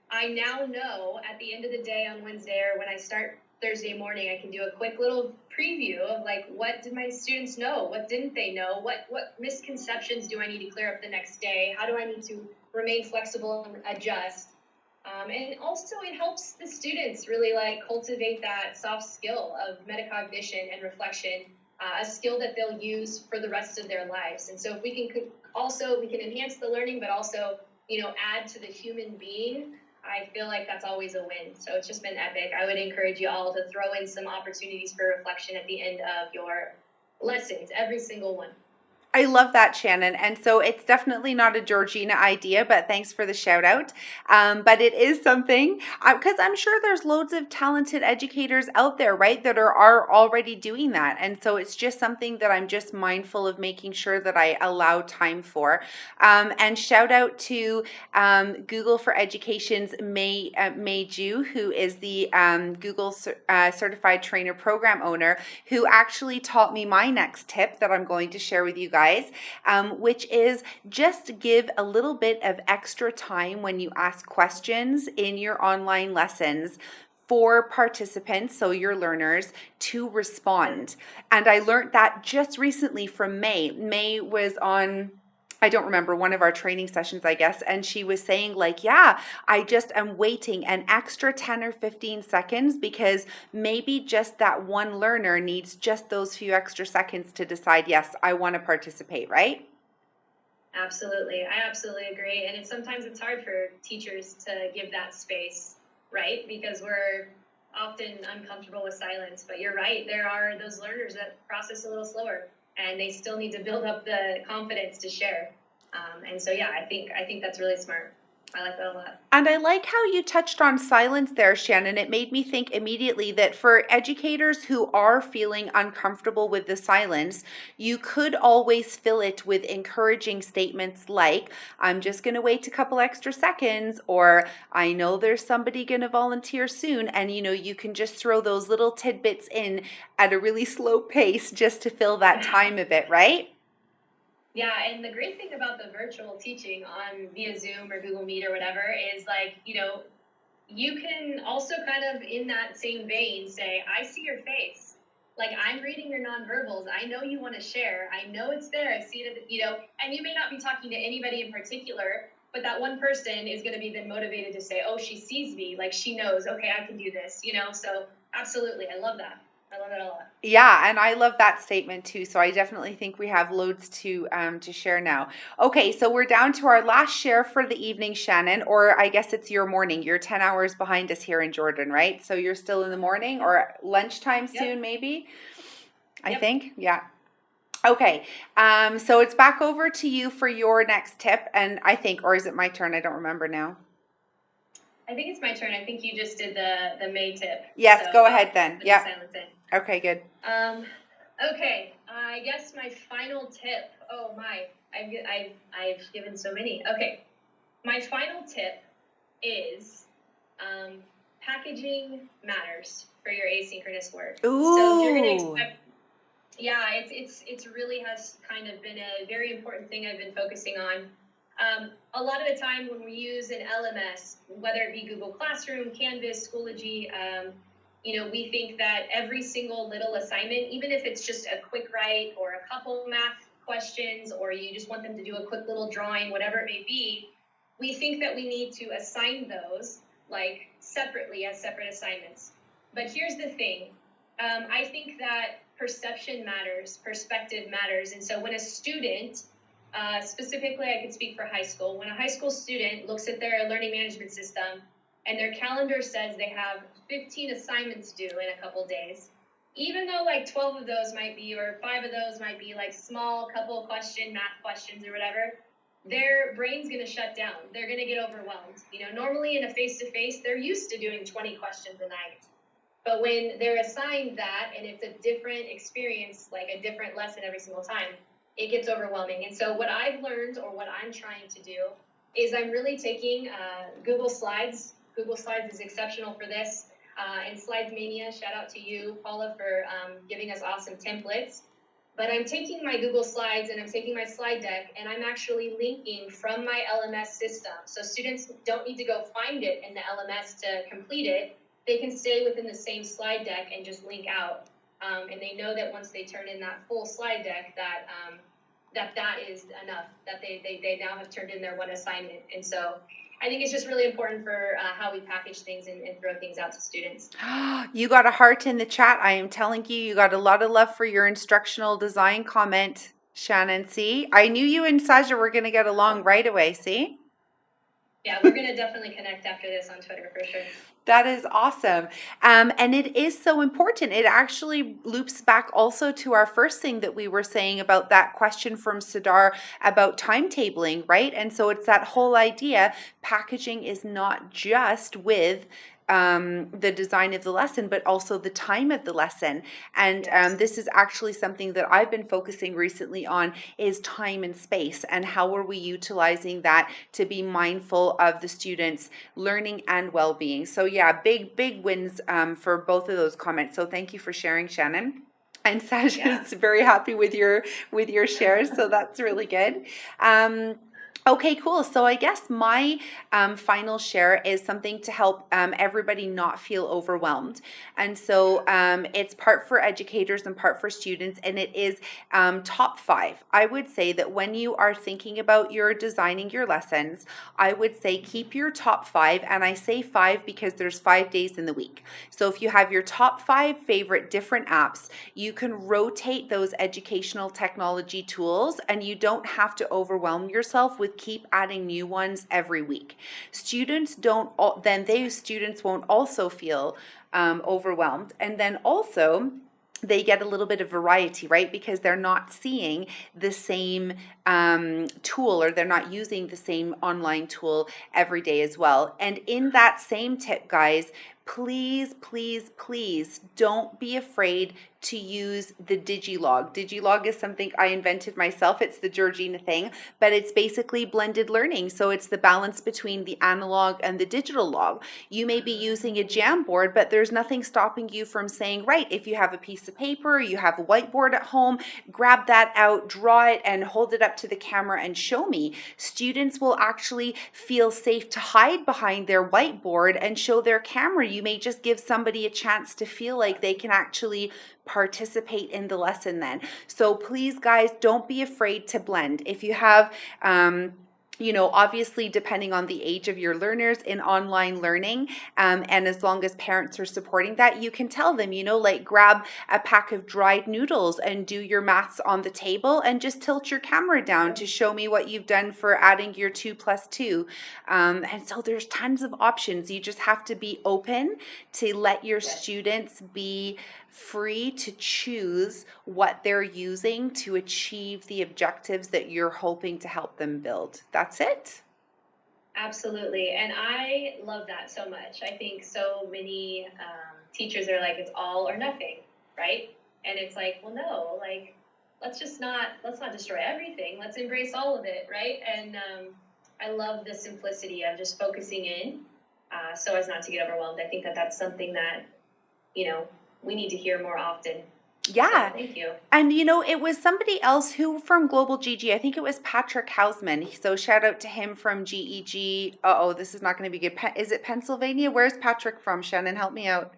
I now know at the end of the day on Wednesday, or when I start Thursday morning, I can do a quick little preview of like, what did my students know? What didn't they know? What misconceptions do I need to clear up the next day? How do I need to remain flexible and adjust? And also it helps the students really like cultivate that soft skill of metacognition and reflection, a skill that they'll use for the rest of their lives. And so if we can enhance the learning, but also, add to the human being, I feel like that's always a win. So it's just been epic. I would encourage you all to throw in some opportunities for reflection at the end of your lessons, every single one. I love that, Shannon. And so it's definitely not a Georgina idea, but thanks for the shout out. But it is something, because I'm sure there's loads of talented educators out there, right, that are already doing that. And so it's just something that I'm just mindful of making sure that I allow time for. And shout out to Google for Education's May Ju, who is the Google Certified Trainer Program owner, who actually taught me my next tip that I'm going to share with you guys, which is just give a little bit of extra time when you ask questions in your online lessons for participants, so your learners, to respond. And I learned that just recently from May. May was on, I don't remember, one of our training sessions, I guess, and she was saying like, yeah, I just am waiting an extra 10 or 15 seconds because maybe just that one learner needs just those few extra seconds to decide, yes, I want to participate, right? Absolutely. I absolutely agree. And sometimes it's hard for teachers to give that space, right? Because we're often uncomfortable with silence. But you're right, there are those learners that process a little slower, and they still need to build up the confidence to share. And so, yeah, I think that's really smart. I like that a lot. And I like how you touched on silence there, Shannon. It made me think immediately that for educators who are feeling uncomfortable with the silence, you could always fill it with encouraging statements like, I'm just going to wait a couple extra seconds, or I know there's somebody going to volunteer soon. And you can just throw those little tidbits in at a really slow pace just to fill that time a bit, right? Yeah, and the great thing about the virtual teaching on via Zoom or Google Meet or whatever is like, you can also kind of in that same vein say, I see your face. Like I'm reading your nonverbals. I know you want to share. I know it's there. I see it, and you may not be talking to anybody in particular, but that one person is going to be then motivated to say, oh, she sees me. Like she knows, okay, I can do this, So absolutely. I love that. I love that a lot. Yeah, and I love that statement too. So I definitely think we have loads to share now. Okay, so we're down to our last share for the evening, Shannon, or I guess it's your morning. You're 10 hours behind us here in Jordan, right? So you're still in the morning or lunchtime soon, Yep. maybe? I Yep. think. Yeah. Okay. So it's back over to you for your next tip, and I think, or is it my turn? I don't remember now. I think it's my turn. I think you just did the May tip. Yes, So go I'll ahead then. put the Yeah. silence in. Okay, good. Okay. I guess my final tip. Oh my, I've given so many. Okay, my final tip is packaging matters for your asynchronous work. So if you're going to Ooh. expect, yeah, it's really has kind of been a very important thing I've been focusing on. A lot of the time when we use an LMS, whether it be Google Classroom, Canvas, Schoology, we think that every single little assignment, even if it's just a quick write or a couple math questions, or you just want them to do a quick little drawing, whatever it may be, we think that we need to assign those like separately as separate assignments. But here's the thing. I think that perception matters, perspective matters. And so when a student, specifically I could speak for high school, when a high school student looks at their learning management system and their calendar says they have 15 assignments due in a couple days, even though like 12 of those might be, or 5 of those might be like small couple question, math questions or whatever, their brain's going to shut down. They're going to get overwhelmed. Normally in a face-to-face, they're used to doing 20 questions a night. But when they're assigned that and it's a different experience, like a different lesson every single time, it gets overwhelming. And so what I've learned, or what I'm trying to do, is I'm really taking Google Slides. Google Slides is exceptional for this. And Slides Mania, shout out to you, Paula, for giving us awesome templates. But I'm taking my Google Slides and I'm taking my slide deck and I'm actually linking from my LMS system. So students don't need to go find it in the LMS to complete it. They can stay within the same slide deck and just link out. And they know that once they turn in that full slide deck, that is enough, that they now have turned in their one assignment. And so I think it's just really important for how we package things and throw things out to students. You got a heart in the chat. I am telling you, you got a lot of love for your instructional design comment, Shannon. See, I knew you and Saja were going to get along right away. See? Yeah, we're going to definitely connect after this on Twitter for sure. That is awesome. And it is so important. It actually loops back also to our first thing that we were saying about that question from Sidar about timetabling, right? And so it's that whole idea packaging is not just with the design of the lesson, but also the time of the lesson. And Yes. this is actually something that I've been focusing recently on is time and space, and how are we utilizing that to be mindful of the students' learning and well-being. So yeah, big wins for both of those comments. So thank you for sharing, Shannon. And Yeah. Sasha's very happy with your shares, so that's really good. Okay, cool. So I guess my final share is something to help everybody not feel overwhelmed. And so it's part for educators and part for students, and it is top 5. I would say that when you are thinking about your designing your lessons, I would say keep your top 5, and I say 5 because there's 5 days in the week. So if you have your top 5 favorite different apps, you can rotate those educational technology tools, and you don't have to overwhelm yourself with keep adding new ones every week. Students don't, then those students won't also feel overwhelmed. And then also, they get a little bit of variety, right? Because they're not seeing the same tool, or they're not using the same online tool every day as well. And in that same tip, guys, please don't be afraid to use the Digilog. Digilog is something I invented myself. It's the Georgina thing, but it's basically blended learning. So it's the balance between the analog and the digital log. You may be using a Jamboard, but there's nothing stopping you from saying, right, if you have a piece of paper, you have a whiteboard at home, grab that out, draw it, and hold it up to the camera and show me. Students will actually feel safe to hide behind their whiteboard and show their camera. You may just give somebody a chance to feel like they can actually participate in the lesson then. So please, guys, don't be afraid to blend. If you have obviously depending on the age of your learners in online learning, and as long as parents are supporting that, you can tell them, like grab a pack of dried noodles and do your maths on the table and just tilt your camera down to show me what you've done for adding your 2 plus 2. And so there's tons of options. You just have to be open to let your students be free to choose what they're using to achieve the objectives that you're hoping to help them build. That's it. Absolutely. And I love that so much. I think so many teachers are like, it's all or nothing, right? And it's like, well, no, like, let's not destroy everything. Let's embrace all of it, right? And I love the simplicity of just focusing in so as not to get overwhelmed. I think that that's something that, we need to hear more often. So Yeah. thank you. And it was somebody else who from Global GG, I think it was Patrick Hausman. So shout out to him from GEG. Oh, this is not going to be good. Is it Pennsylvania? Where's Patrick from? Shannon, help me out.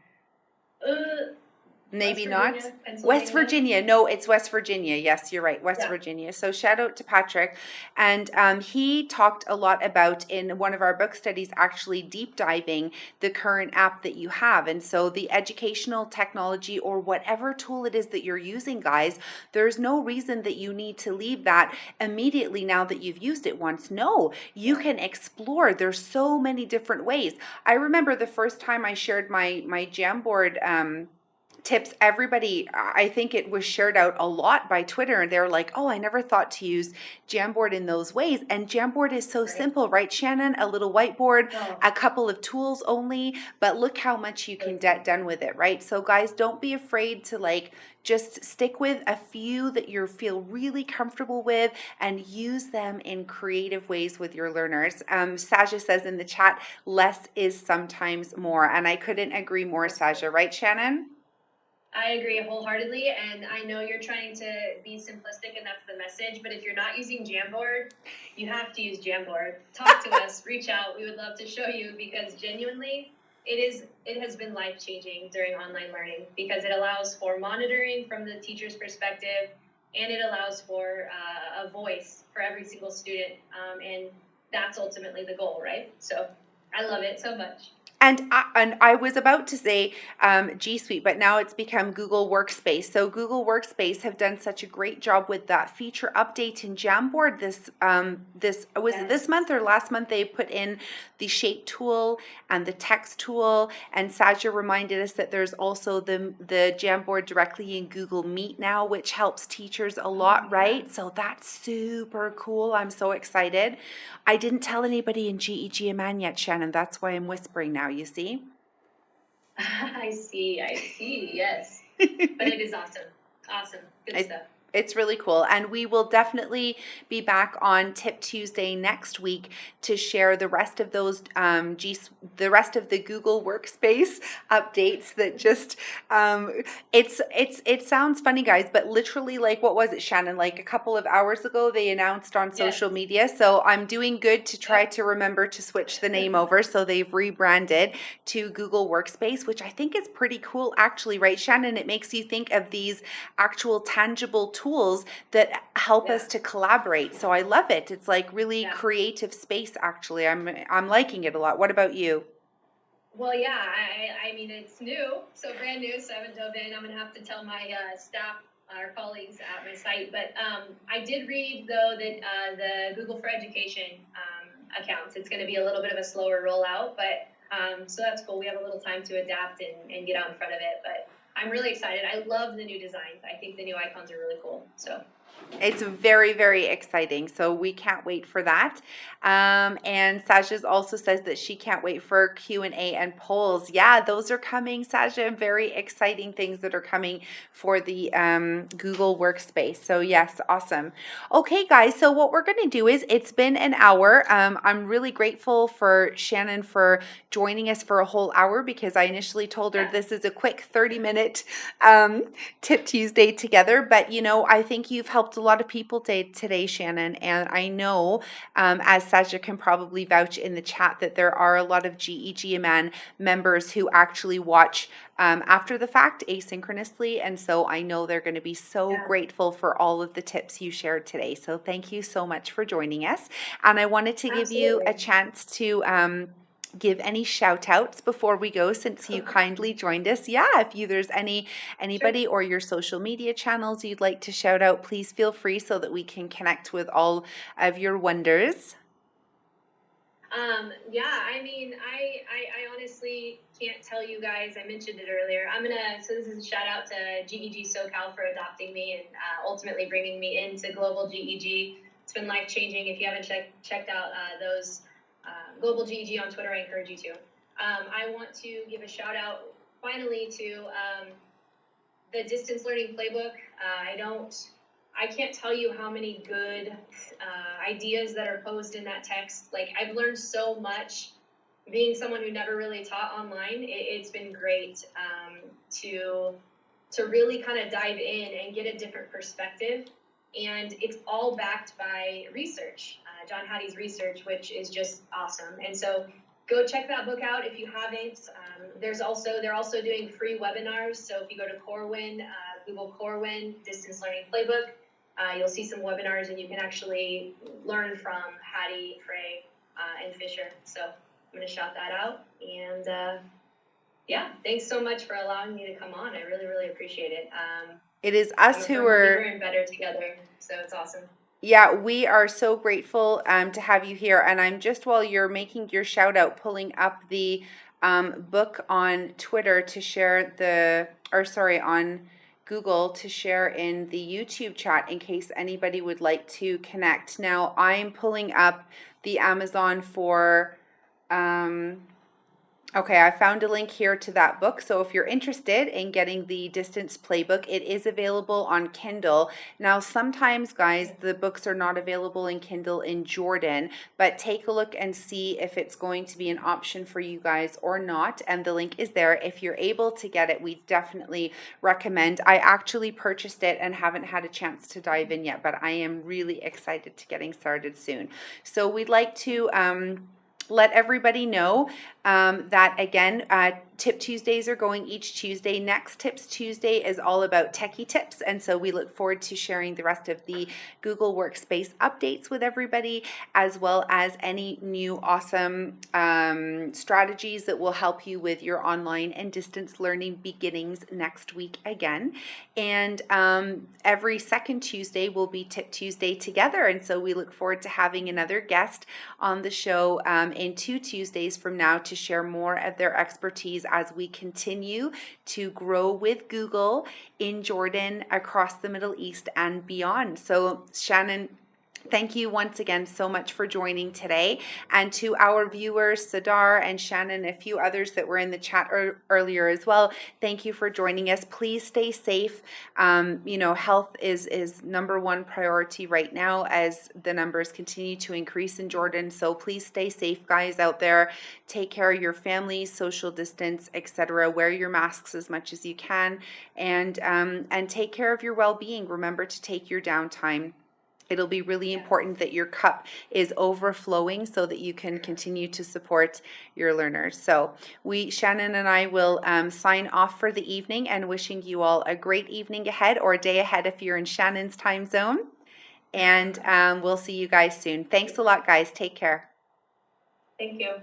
West Maybe not. Virginia, West Pennsylvania. Virginia. No, it's West Virginia. Yes, you're right. West Yeah. Virginia. So shout out to Patrick. And he talked a lot about in one of our book studies, actually deep diving the current app that you have. And so the educational technology or whatever tool it is that you're using, guys, there's no reason that you need to leave that immediately now that you've used it once. No, you can explore. There's so many different ways. I remember the first time I shared my Jamboard tips, everybody, I think it was shared out a lot by Twitter, and they're like, oh, I never thought to use Jamboard in those ways. And Jamboard is so simple, right, Shannon? A little whiteboard, a couple of tools only, but look how much you can get done with it, right? So guys, don't be afraid to just stick with a few that you feel really comfortable with and use them in creative ways with your learners. Saja says in the chat, less is sometimes more. And I couldn't agree more, Saja, right, Shannon? I agree wholeheartedly, and I know you're trying to be simplistic, and that's the message. But if you're not using Jamboard, you have to use Jamboard. Talk to us, reach out. We would love to show you because genuinely, it has been life changing during online learning because it allows for monitoring from the teacher's perspective, and it allows for a voice for every single student, and that's ultimately the goal, right? So I love it so much. And I was about to say G Suite, but now it's become Google Workspace. So Google Workspace have done such a great job with that feature update in Jamboard. This was it this month or last month they put in the shape tool and the text tool. And Saja reminded us that there's also the Jamboard directly in Google Meet now, which helps teachers a lot, right? So that's super cool. I'm so excited. I didn't tell anybody in GEGMN yet, Shannon. That's why I'm whispering now, you see? I see, yes. But it is awesome. Awesome. Good stuff. It's really cool. And we will definitely be back on Tip Tuesday next week to share the rest of those the rest of the Google Workspace updates that just it sounds funny, guys, but literally, like, what was it, Shannon? Like a couple of hours ago they announced on social media. So I'm doing good to try to remember to switch the name over. So they've rebranded to Google Workspace, which I think is pretty cool actually, right, Shannon? It makes you think of these actual tangible tools that help us to collaborate. So I love it. It's like really creative space actually. I'm liking it a lot. What about you? Well, yeah, I mean, it's new, so brand new, so I haven't dove in. I'm going to have to tell my staff, our colleagues at my site. But I did read, though, that the Google for Education accounts, it's going to be a little bit of a slower rollout. But so that's cool. We have a little time to adapt and get out in front of it. But I'm really excited. I love the new designs. I think the new icons are really cool. So it's very, very exciting. So we can't wait for that. And Saja also says that she can't wait for Q&A and polls. Yeah, those are coming, Saja. Very exciting things that are coming for the Google Workspace. So yes, awesome. Okay, guys. So what we're going to do is it's been an hour. I'm really grateful for Shannon for joining us for a whole hour because I initially told her this is a quick 30-minute Tip Tuesday together. But, you know, I think you've helped a lot of people today, Shannon. And I know, as Saja can probably vouch in the chat, that there are a lot of GEGMN members who actually watch after the fact asynchronously. And so I know they're going to be so grateful for all of the tips you shared today. So thank you so much for joining us. And I wanted to give you a chance to give any shout outs before we go, since you kindly joined us. Yeah, if there's anybody or your social media channels you'd like to shout out, please feel free so that we can connect with all of your wonders. Yeah, I mean, I honestly can't tell you guys. I mentioned it earlier. So this is a shout out to GEG SoCal for adopting me and ultimately bringing me into Global GEG. It's been life changing. If you haven't checked out those Global GEG on Twitter, I encourage you to. I want to give a shout out finally to the distance learning playbook. I can't tell you how many good ideas that are posed in that text. Like, I've learned so much being someone who never really taught online. It's been great to really kind of dive in and get a different perspective. And it's all backed by research, John Hattie's research, which is just awesome. And so go check that book out if you haven't. They're also doing free webinars. So if you go to Corwin, Google Corwin Distance Learning Playbook, you'll see some webinars and you can actually learn from Hattie, Frey, and Fisher. So I'm going to shout that out. And yeah, thanks so much for allowing me to come on. I really, really appreciate it. It is us who are and better together. So it's awesome. Yeah, we are so grateful to have you here. And I'm just, while you're making your shout out, pulling up the book on Twitter to share on Google to share in the YouTube chat in case anybody would like to connect. Now, I'm pulling up the Amazon for okay, I found a link here to that book. So if you're interested in getting the distance playbook, it is available on Kindle. Now, sometimes, guys, the books are not available in Kindle in Jordan, but take a look and see if it's going to be an option for you guys or not. And the link is there. If you're able to get it, we definitely recommend. I actually purchased it and haven't had a chance to dive in yet, but I am really excited to getting started soon. So we'd like to let everybody know that again, Tip Tuesdays are going each Tuesday. Next Tips Tuesday is all about techie tips, and so we look forward to sharing the rest of the Google Workspace updates with everybody, as well as any new awesome strategies that will help you with your online and distance learning beginnings next week again. And every second Tuesday will be Tip Tuesday together, and so we look forward to having another guest on the show in 2 Tuesdays from now to share more of their expertise as we continue to grow with Google in Jordan, across the Middle East, and beyond. So, Shannon, thank you once again so much for joining today. And to our viewers, Sadar and Shannon, a few others that were in the chat earlier as well, thank you for joining us. Please stay safe. Health is number one priority right now as the numbers continue to increase in Jordan. So please stay safe, guys, out there. Take care of your families, social distance, etc. Wear your masks as much as you can, and take care of your well-being. Remember to take your downtime. It'll be really important that your cup is overflowing so that you can continue to support your learners. So Shannon and I will sign off for the evening, and wishing you all a great evening ahead, or day ahead if you're in Shannon's time zone. And we'll see you guys soon. Thanks a lot, guys. Take care. Thank you.